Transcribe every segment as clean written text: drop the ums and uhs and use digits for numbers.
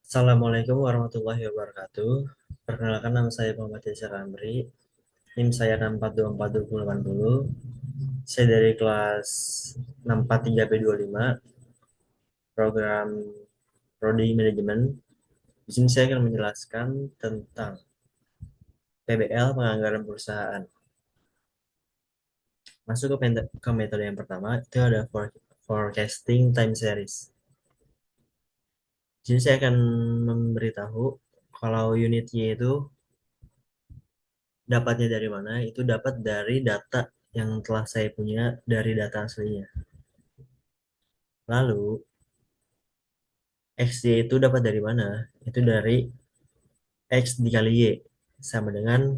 Assalamualaikum warahmatullahi wabarakatuh. Perkenalkan nama saya Muhammad Yasir Amri. NIM saya 6424080. Saya dari kelas 643B25, program Prodi Manajemen. Di sini saya akan menjelaskan tentang PBL, penganggaran perusahaan. Masuk ke metode yang pertama, itu ada forecasting time series. Di sini saya akan memberitahu kalau unit Y itu dapatnya dari mana? Itu dapat dari data yang telah saya punya dari data aslinya. Lalu, XY itu dapat dari mana? Itu dari X dikali Y. Sama dengan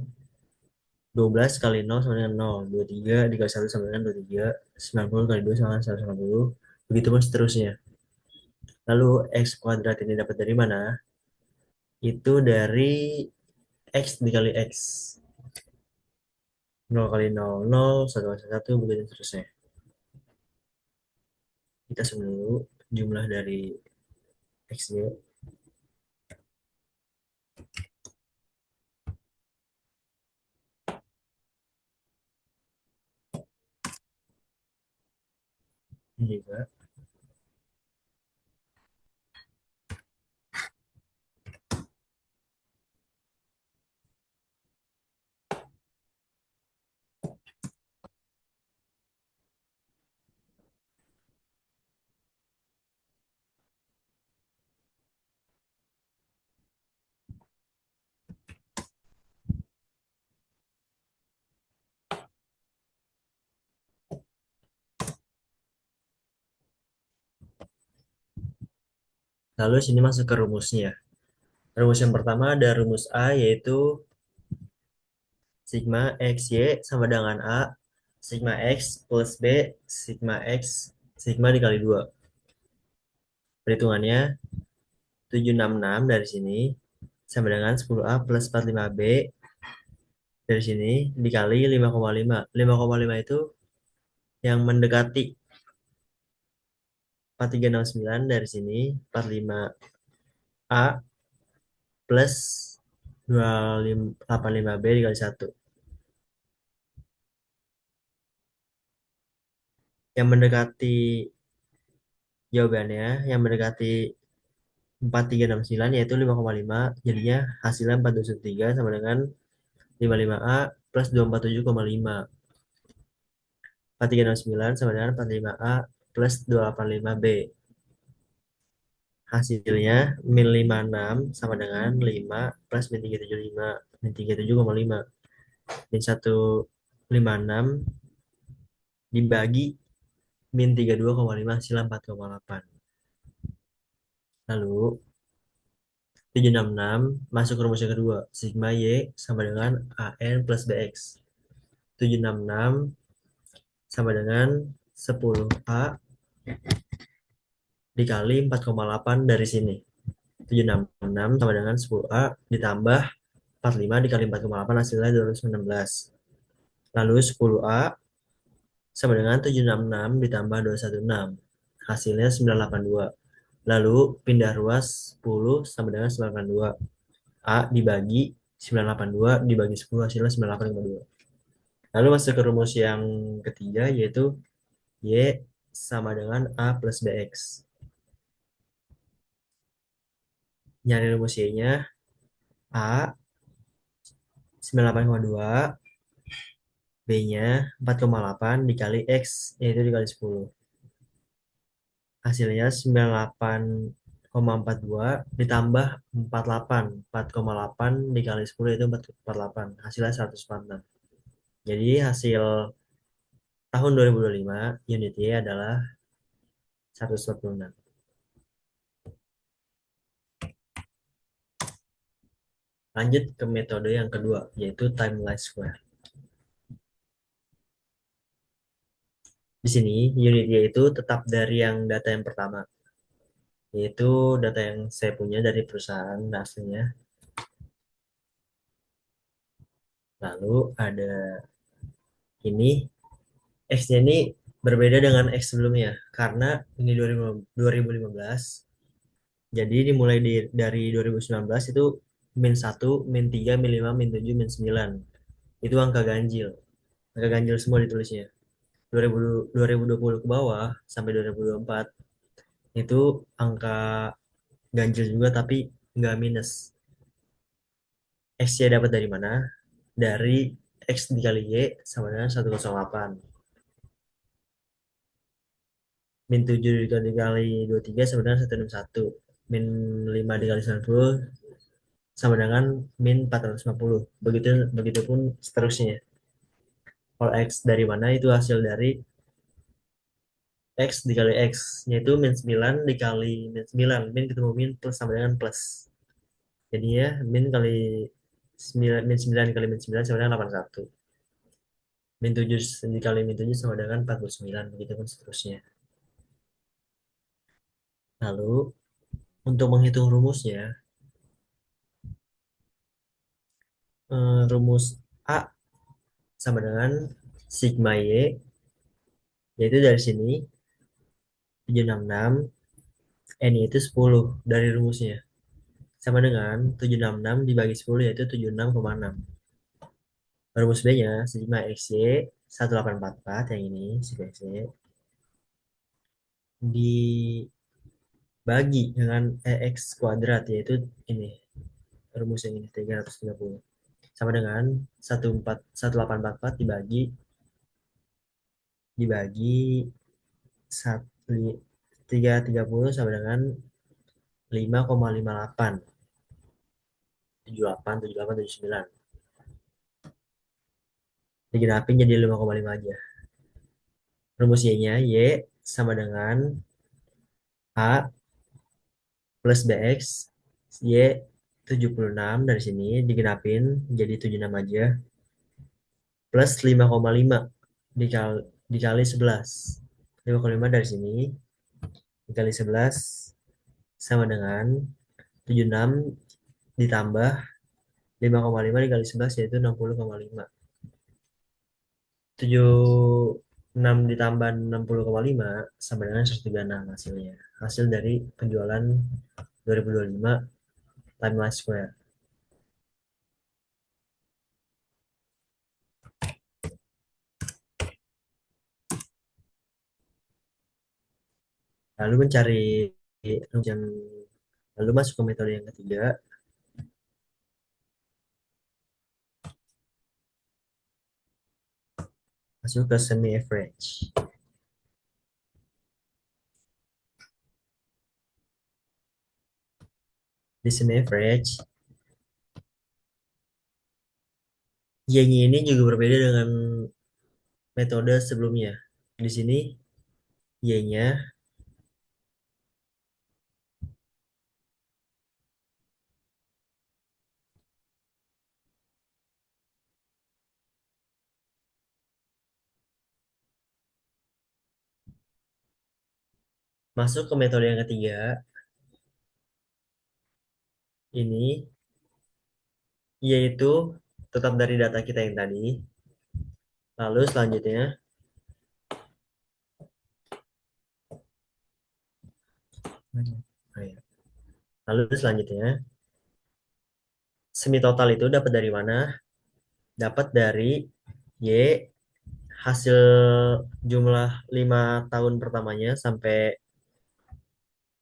12 kali 0 sama dengan 0. 23 dikali 1 sama dengan 23. 90 kali 2 sama dengan 190. Begitu pun seterusnya. Lalu, X kuadrat ini dapat dari mana? Itu dari X dikali X. 0 kali 0, 0, 1 kali 1, begitu seterusnya. Kita sum dulu jumlah dari XY. Ini juga. Lalu sini masuk ke rumusnya. Rumus yang pertama ada rumus A yaitu sigma XY sama dengan A, sigma X plus B, sigma X, sigma dikali 2. Perhitungannya 766 dari sini sama dengan 10A plus 45B dari sini dikali 5,5. 5,5 itu yang mendekati 4369 dari sini 45A plus 285B dikali 1. Yang mendekati jawabannya, yang mendekati 4369 yaitu 5,5, jadinya hasilnya 4213 sama dengan 55A plus 247,5. 4369 sama dengan 45A plus 285B. Hasilnya min 56 sama dengan 5 plus min 375, min 37,5. Min 156 dibagi min 32,5 hasilnya 4,8. Lalu 766 masuk ke rumus yang kedua. Sigma Y sama dengan AN plus BX. 766 sama dengan 10A dikali 4,8 dari sini. 766 sama dengan 10A ditambah 45 dikali 4,8 hasilnya 216. Lalu 10A sama dengan 766 ditambah 216. Hasilnya 982. Lalu pindah ruas 10 sama dengan 982. A dibagi 982 dibagi 10 hasilnya 98,2. Lalu masuk ke rumus yang ketiga yaitu Y sama dengan A plus BX. Nyari rumus Y-nya A 98,2, B-nya 4,8 dikali X yaitu dikali 10. Hasilnya 98,42 ditambah 48. 4,8 dikali 10 itu 448. Hasilnya 146. Jadi hasil tahun 2025 unit Y adalah 146. Lanjut ke metode yang kedua, yaitu time least square. Di sini, unit Y itu tetap dari yang data yang pertama, yaitu data yang saya punya dari perusahaan aslinya. Lalu ada ini, X-nya ini berbeda dengan X sebelumnya, karena ini 2015, Jadi dimulai dari 2019 itu min 1, min 3, min 5, min 7, min 9. Itu angka ganjil. Angka ganjil semua ditulisnya. 2000, 2020 ke bawah sampai 2024 itu angka ganjil juga tapi nggak minus. X-nya dapat dari mana? Dari X dikali Y sama dengan 108. Min 7 dikali 23 sama dengan 161. Min 5 dikali 90 sama dengan min 450. Begitu begitupun seterusnya. Kalau X dari mana itu hasil dari X dikali X, yaitu min 9 dikali min 9. Min ketemu min plus sama dengan plus. Jadinya min kali 9, min 9 kali min 9 sama dengan 81. Min 7 dikali min 7 sama dengan 49. Begitu pun seterusnya. Lalu untuk menghitung rumusnya, rumus A sama dengan sigma Y, yaitu dari sini 766, N itu 10 dari rumusnya. Sama dengan 766 dibagi 10 yaitu 76,6. Rumus B-nya sigma XY 1844 yang ini sigma XY dibagi dengan EX kuadrat yaitu ini rumus yang ini 330 sama dengan 1844 dibagi dibagi 330 sama dengan 5,58 78 78 79 digenapin jadi 5,5 aja. Rumus Y-nya Y sama dengan A plus BX Y 76 dari sini digenapin jadi 76 aja plus 5,5 dikali, dikali 11. 5,5 dari sini dikali 11 sama dengan 76 ditambah 5,5 dikali 11 yaitu 60,5. 76 ditambah 60,5 sama dengan 136 hasilnya. Hasil dari penjualan 2025 Timeline Square. Lalu mencari yang lalu masuk ke metode yang ketiga, masuk ke semi average. Di semi average, Y-nya ini juga berbeda dengan metode sebelumnya. Di sini Y-nya masuk ke metode yang ketiga, ini yaitu tetap dari data kita yang tadi. Lalu selanjutnya, lalu selanjutnya, semi total itu dapat dari mana? Dapat dari Y hasil jumlah 5 tahun pertamanya sampai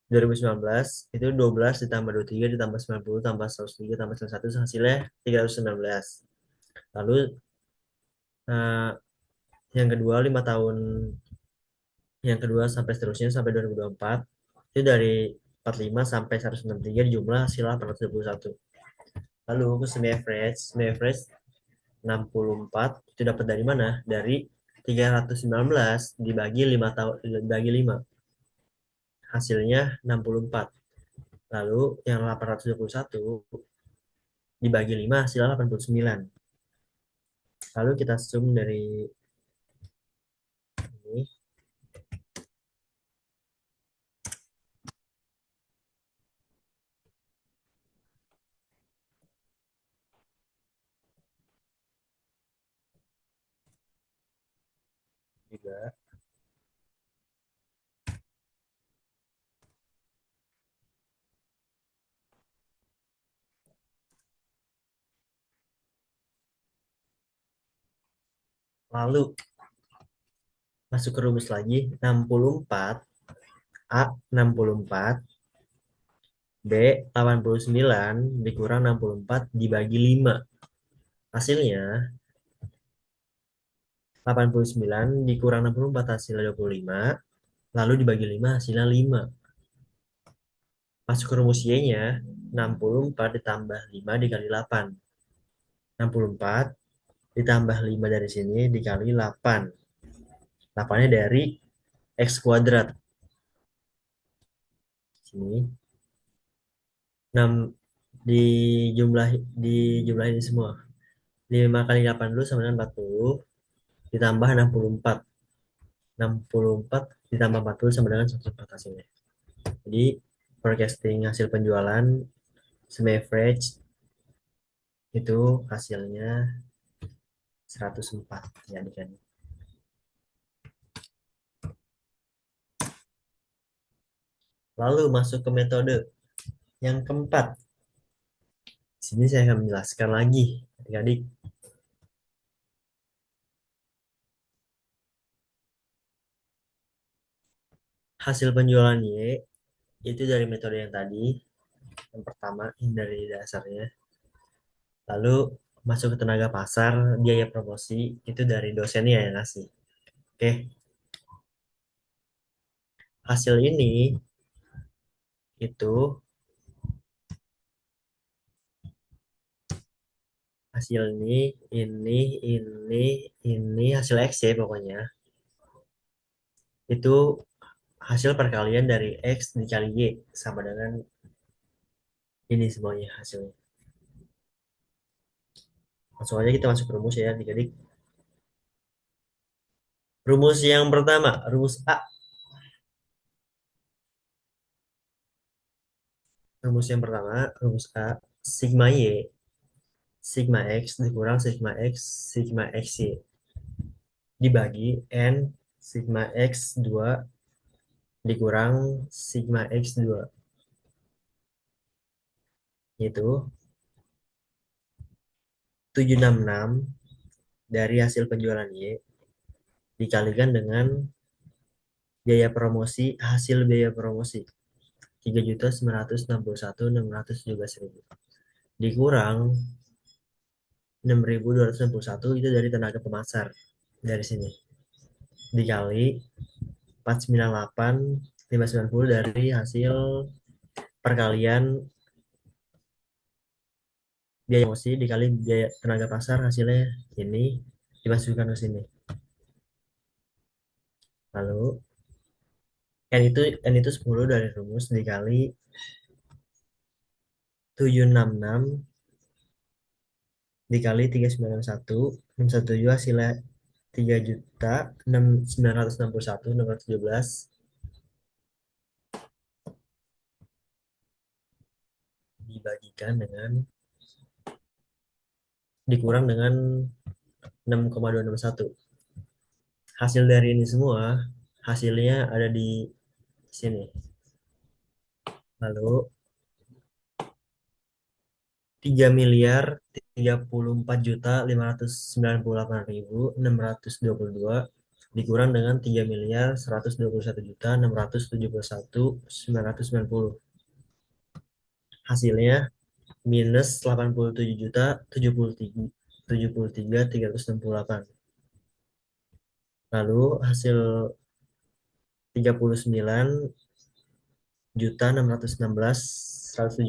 2019 itu 12 ditambah 23 ditambah 90 tambah 103 tambah 101 hasilnya 319. Lalu eh, yang kedua 5 tahun yang kedua sampai seterusnya sampai 2024 itu dari 45 sampai 163 jumlah hasil 821. Lalu ke semi average 64 itu dapat dari mana? Dari 319 dibagi 5 tahun dibagi 5 hasilnya 64. Lalu yang 821 dibagi 5 hasilnya 89. Lalu kita zoom dari ini juga. Lalu masuk ke rumus lagi, 64 A 64 B 89 dikurang 64 dibagi 5. Hasilnya 89 dikurang 64 hasilnya 25, lalu dibagi 5 hasilnya 5. Masuk ke rumus Y-nya, 64 ditambah 5 dikali 8. 64 ditambah 5 dari sini dikali 8. 8-nya dari X kuadrat. Sini 6 dijumlah dijumlah ini semua. 5 kali 8 dulu sama dengan 40 ditambah 64. 64 ditambah 40 sama dengan 104 hasilnya. Jadi forecasting hasil penjualan semi average itu hasilnya 104 ya kan. Lalu masuk ke metode yang keempat. Di sini saya akan menjelaskan lagi adik-adik. Hasil penjualan Y itu dari metode yang tadi. Yang pertama ini dari dasarnya. Lalu masuk ke tenaga pasar, biaya promosi itu dari dosennya yang ngasih. Oke, hasil ini itu hasil ini hasil X ya pokoknya. Itu hasil perkalian dari X dikali Y sama dengan ini semuanya hasilnya. Langsung aja kita masuk rumus ya adik-adik. Rumus yang pertama, rumus A. Rumus yang pertama, rumus A, sigma Y, sigma X dikurang sigma X, sigma XY dibagi N sigma X2 dikurang sigma X2. Itu 766 dari hasil penjualan Y dikalikan dengan biaya promosi, hasil biaya promosi 3.961.617.000 dikurang 6.261 itu dari tenaga pemasar dari sini dikali 498 590 dari hasil perkalian biaya promosi dikali biaya tenaga pasar hasilnya ini dimasukkan ke sini. Lalu N itu 10 dari rumus dikali 766 dikali 391 hasilnya 3.961.617 dibagikan dengan dikurang dengan 6,261. Hasil dari ini semua hasilnya ada di sini. Lalu 3.334.598.622 dikurang dengan 3.121.671.990. Hasilnya minus 87.073.368. Lalu hasil 39.616.170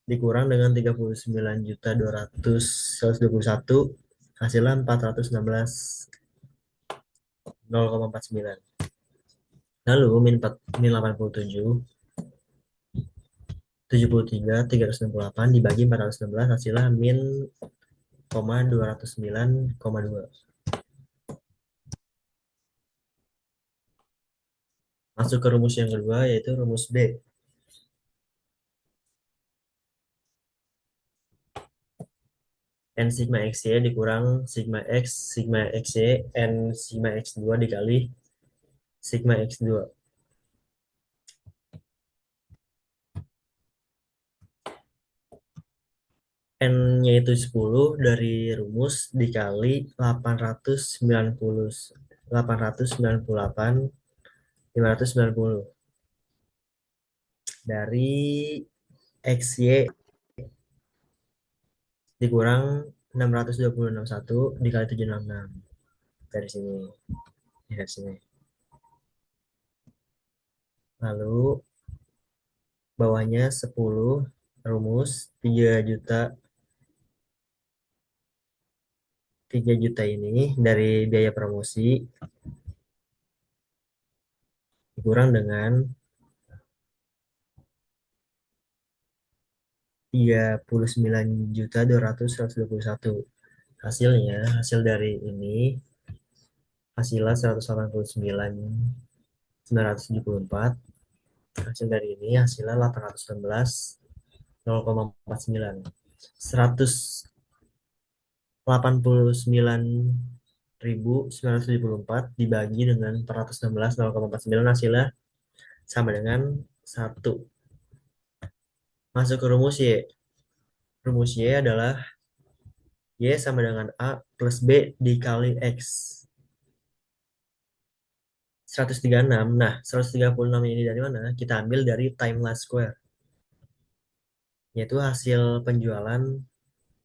dikurang dengan 39.200.121 hasilnya 416.0,49. Lalu min 87 73.368 dibagi 416 hasilnya min 209,2. Masuk ke rumus yang kedua yaitu rumus B. N sigma XY dikurang sigma XY N sigma X2 dikali sigma X2. N-nya itu 10 dari rumus dikali 890, 898, 590 dari XY dikurang 626,1 dikali 766 dari sini, dari sini. Lalu bawahnya 10 rumus 3 juta ini dari biaya promosi dikurang dengan 39.221. Hasilnya, hasil dari ini hasilnya 189.974. Hasil dari ini hasilnya 816,49. 189.974 dibagi dengan 416,49 hasilnya sama dengan 1. Masuk ke rumus Y. Rumus Y adalah Y sama dengan A plus B dikali X. 136. Nah, 136 ini dari mana? Kita ambil dari time last square. Yaitu hasil penjualan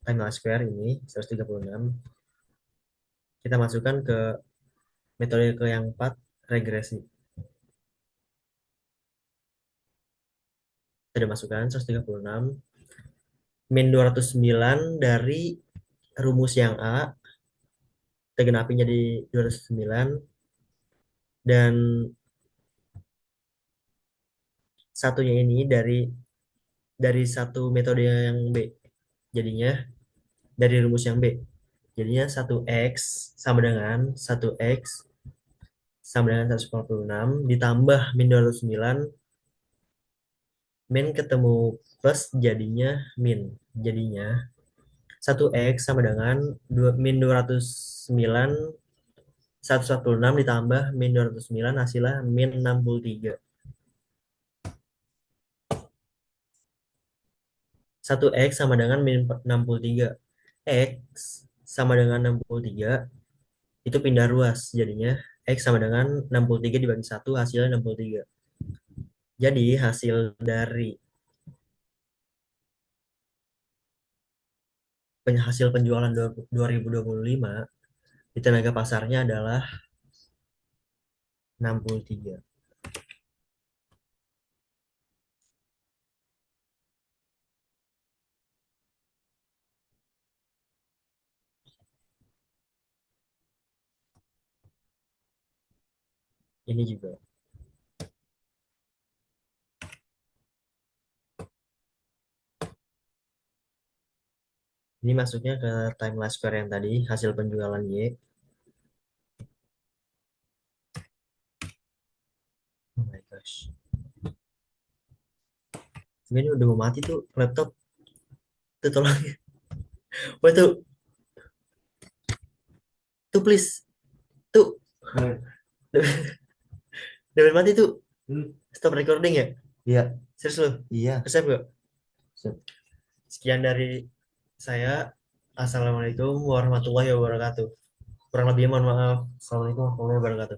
time last square ini, 136. Kita masukkan ke metode ke yang 4, regresi. Kita masukkan 136. Min 209 dari rumus yang A, kita genapi jadi 209. Dan satunya ini dari satu metode yang B. Jadinya dari rumus yang B. Jadinya 1x sama dengan 1x sama dengan 146 ditambah min 209, min ketemu plus jadinya min. Jadinya 1x sama dengan min 209, 146 ditambah min 209 hasilnya min 63. 1x sama dengan min 63. X sama dengan 63 itu pindah ruas. Jadinya X sama dengan 63 dibagi 1 hasilnya 63. Jadi hasil dari hasil penjualan 2025 di tenaga pasarnya adalah 63. Ini juga. Ini masuknya ke time last square yang tadi, hasil penjualan Y. Oh my gosh. Ini udah mau mati tuh laptop. Tuh tolong. Wah tuh please. Tuh. Udah mati tuh. Stop recording ya? Iya. Serius lu? Iya. Resep gak? Sekian dari saya. Assalamualaikum warahmatullahi wabarakatuh. Kurang lebih mohon maaf. Assalamualaikum warahmatullahi wabarakatuh.